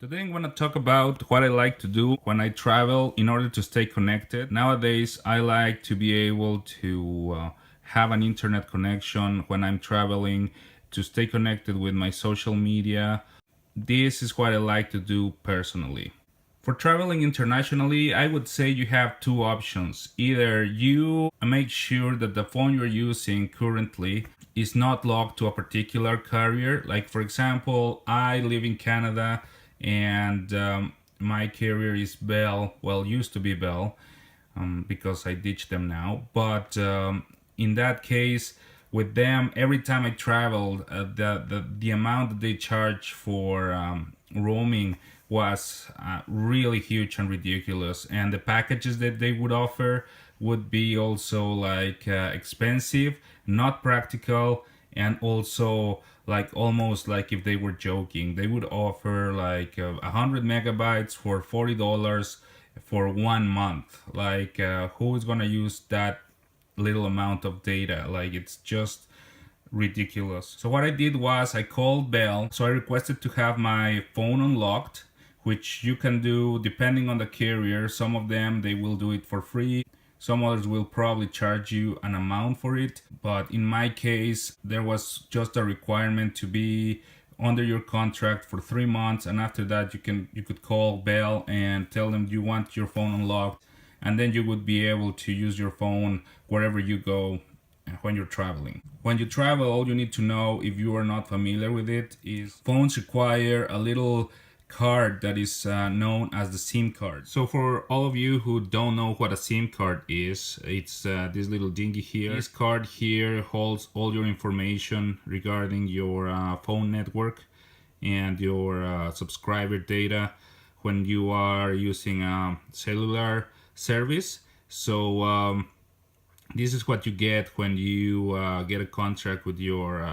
Today I'm going to talk about what I like to do when I travel in order to stay connected. Nowadays, I like to be able to have an internet connection when I'm traveling, to stay connected with my social media. This is what I like to do personally. For traveling internationally, I would say you have two options. Either you make sure that the phone you're using currently is not locked to a particular carrier. Like, for example, I live in Canada and my carrier is Bell. Well, used to be Bell because I ditched them now. But in that case, with them, every time I traveled, the amount that they charge for roaming was really huge and ridiculous, and the packages that they would offer would be also like expensive, not practical, and also like almost like if they were joking. They would offer like 100 megabytes for $40 for 1 month. Like who is gonna use that little amount of data? Like, it's just ridiculous. So what I did was I called Bell. So I requested to have my phone unlocked, which you can do depending on the carrier. Some of them, they will do it for free. Some others will probably charge you an amount for it. But in my case, there was just a requirement to be under your contract for 3 months, and after that you could call Bell and tell them you want your phone unlocked, and then you would be able to use your phone wherever you go when you're traveling. When you travel, all you need to know, if you are not familiar with it, is phones require a little card that is known as the SIM card. So for all of you who don't know what a SIM card is, it's this little dingy here. This card here holds all your information regarding your phone network and your subscriber data when you are using a cellular service. So this is what you get when you get a contract with your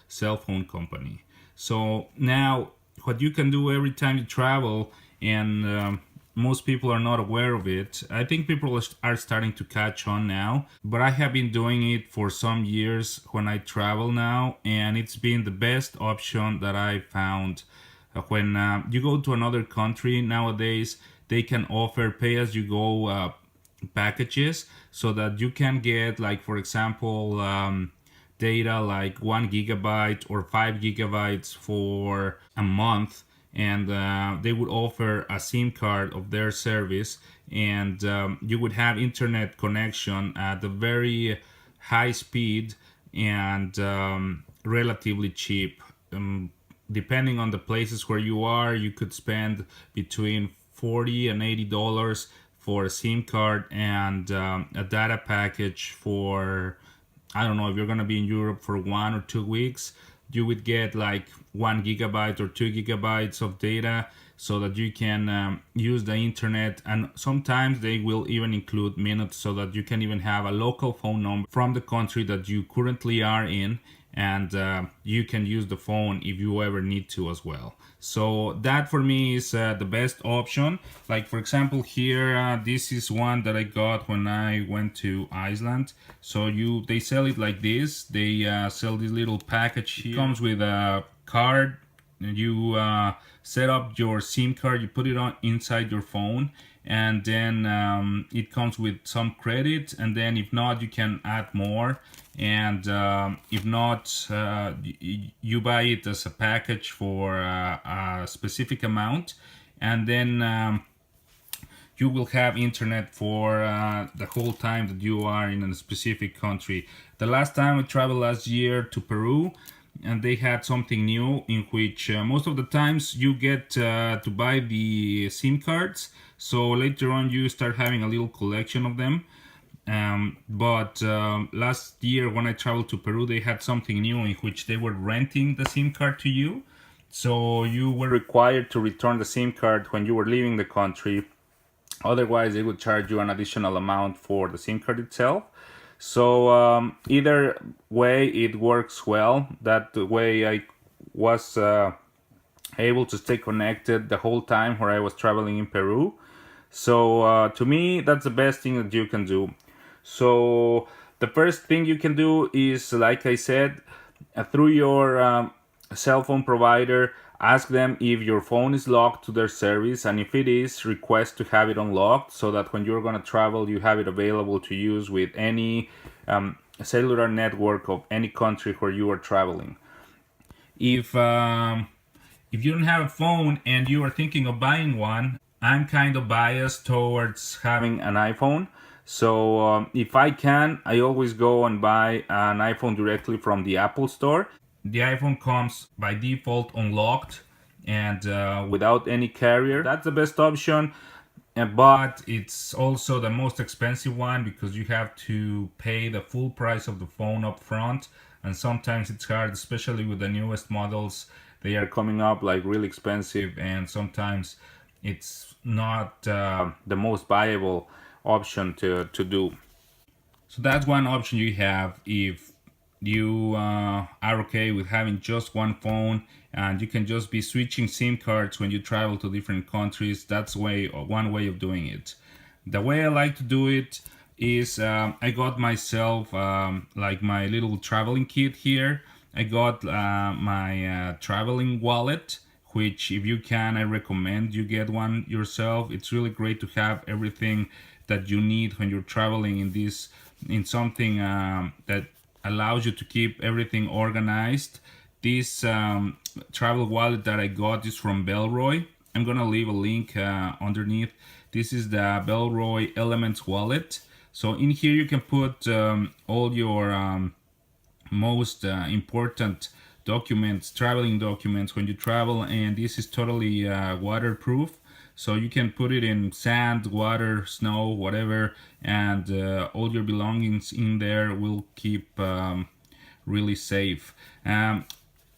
cell phone company. So now, what you can do every time you travel, and most people are not aware of it. I think people are starting to catch on now, but I have been doing it for some years when I travel now, and it's been the best option that I found. When you go to another country nowadays, they can offer pay-as-you-go packages, so that you can get, like, for example, data like 1 gigabyte or 5 gigabytes for a month, and they would offer a SIM card of their service, and you would have internet connection at a very high speed and relatively cheap. Depending on the places where you are, you could spend between $40 and $80 for a SIM card and a data package for, I don't know, if you're gonna be in Europe for 1 or 2 weeks, you would get like 1 gigabyte or 2 gigabytes of data, so that you can use the internet, and sometimes they will even include minutes, so that you can even have a local phone number from the country that you currently are in, and you can use the phone if you ever need to as well. So that for me is the best option. Like, for example, here this is one that I got when I went to Iceland. So they sell it like this. They sell this little package here. It comes with a card. You set up your SIM card, you put it on inside your phone, and then it comes with some credit, and then if not, you can add more, and if not, you buy it as a package for a specific amount, and then you will have internet for the whole time that you are in a specific country. The last time I traveled last year to Peru, and they had something new in which most of the times you get to buy the SIM cards. So later on you start having a little collection of them. But last year when I traveled to Peru, they had something new in which they were renting the SIM card to you. So you were required to return the SIM card when you were leaving the country. Otherwise, they would charge you an additional amount for the SIM card itself. So either way, it works well. That way I was able to stay connected the whole time where I was traveling in Peru. So to me, that's the best thing that you can do. So the first thing you can do is, like I said, through your cell phone provider, Ask them if your phone is locked to their service, and if it is, request to have it unlocked so that when you're going to travel, you have it available to use with any cellular network of any country where you are traveling. If you don't have a phone and you are thinking of buying one, I'm kind of biased towards having an iPhone. So if I can, I always go and buy an iPhone directly from the Apple Store. The iPhone comes by default unlocked and without any carrier. That's the best option. But it's also the most expensive one because you have to pay the full price of the phone up front, and sometimes it's hard, especially with the newest models. They are coming up like really expensive, and sometimes it's not the most viable option to do. So that's one option you have if you are okay with having just one phone, and you can just be switching SIM cards when you travel to different countries. That's one way of doing it. The way I like to do it is I got myself like my little traveling kit here. I got my traveling wallet, which if you can, I recommend you get one yourself. It's really great to have everything that you need when you're traveling in something that allows you to keep everything organized. This travel wallet that I got is from Bellroy. I'm gonna leave a link underneath. This is the Bellroy Elements wallet. So in here you can put all your most important documents, traveling documents when you travel, and this is totally waterproof. So you can put it in sand, water, snow, whatever, and all your belongings in there will keep really safe.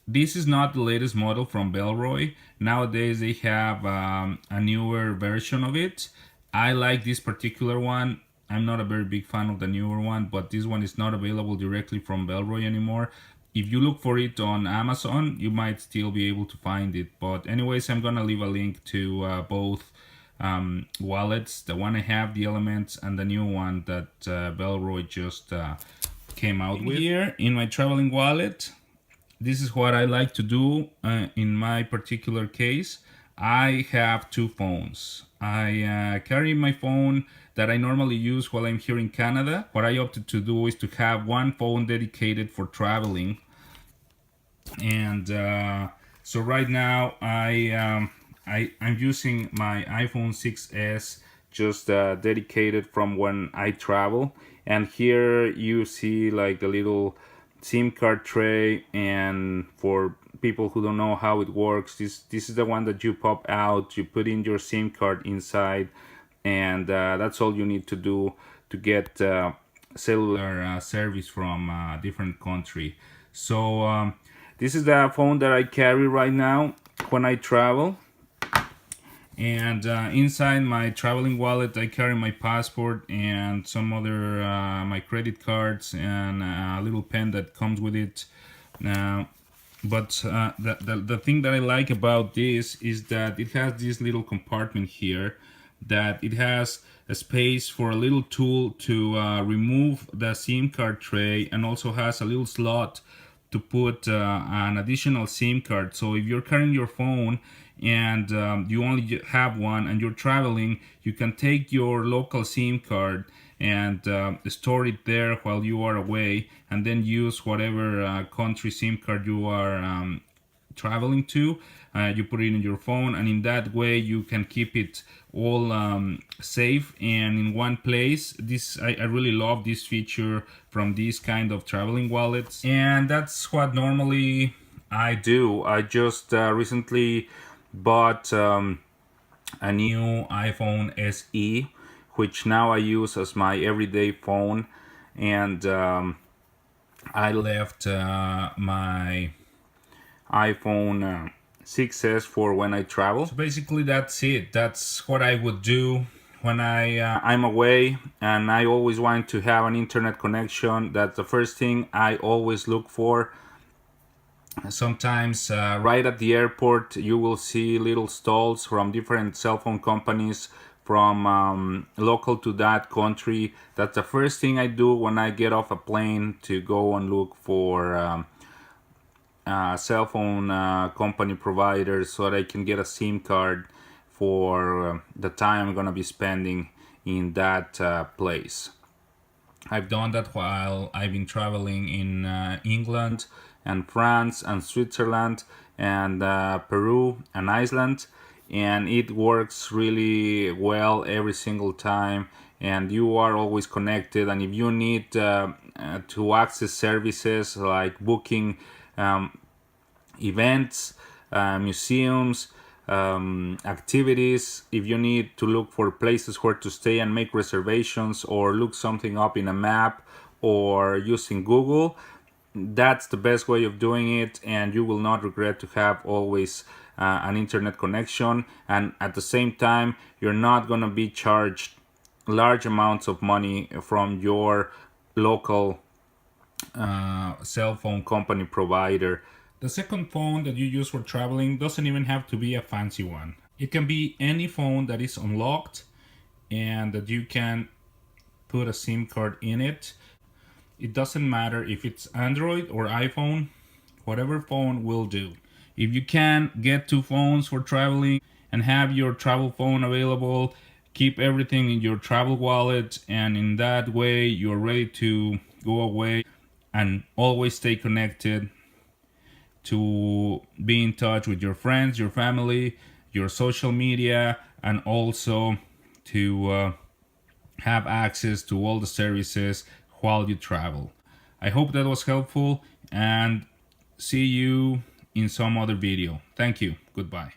This is not the latest model from Bellroy. Nowadays they have a newer version of it. I like this particular one. I'm not a very big fan of the newer one, but this one is not available directly from Bellroy anymore. If you look for it on Amazon, you might still be able to find it. But anyways, I'm gonna leave a link to both wallets. The one I have, the Elements, and the new one that Bellroy just came out with. Here in my traveling wallet, this is what I like to do in my particular case. I have two phones. I carry my phone that I normally use while I'm here in Canada. What I opted to do is to have one phone dedicated for traveling. And so right now I'm using my iPhone 6s just dedicated from when I travel. And here you see like the little SIM card tray, and for people who don't know how it works, this is the one that you pop out, you put in your SIM card inside, and that's all you need to do to get cellular service from a different country. So this is the phone that I carry right now when I travel. And inside my traveling wallet, I carry my passport and some other my credit cards and a little pen that comes with it. But the thing that I like about this is that it has this little compartment here, that it has a space for a little tool to remove the SIM card tray, and also has a little slot to put an additional SIM card. So if you're carrying your phone and you only have one and you're traveling, you can take your local SIM card and store it there while you are away, and then use whatever country SIM card you are traveling to. You put it in your phone, and in that way you can keep it all safe and in one place. I really love this feature from these kind of traveling wallets, and that's what normally I do. I just recently bought a new iPhone SE, which now I use as my everyday phone, and I left my iPhone 6s for when I travel. So basically that's it. That's what I would do when I'm away, and I always want to have an internet connection. That's the first thing I always look for. Sometimes right at the airport you will see little stalls from different cell phone companies from local to that country. That's the first thing I do when I get off a plane, to go and look for cell phone company providers so that I can get a SIM card for the time I'm gonna be spending in that place. I've done that while I've been traveling in England and France and Switzerland and Peru and Iceland, and it works really well every single time. And you are always connected. And if you need to access services like booking events, museums, activities, if you need to look for places where to stay and make reservations or look something up in a map or using Google, that's the best way of doing it, and you will not regret to have always an internet connection. And at the same time, you're not going to be charged large amounts of money from your local cell phone company provider. The second phone that you use for traveling doesn't even have to be a fancy one. It can be any phone that is unlocked and that you can put a SIM card in it. It doesn't matter if it's Android or iPhone, whatever phone will do. If you can get two phones for traveling and have your travel phone available, keep everything in your travel wallet, and in that way you're ready to go away and always stay connected, to be in touch with your friends, your family, your social media, and also to have access to all the services while you travel. I hope that was helpful, and see you in some other video. Thank you. Goodbye.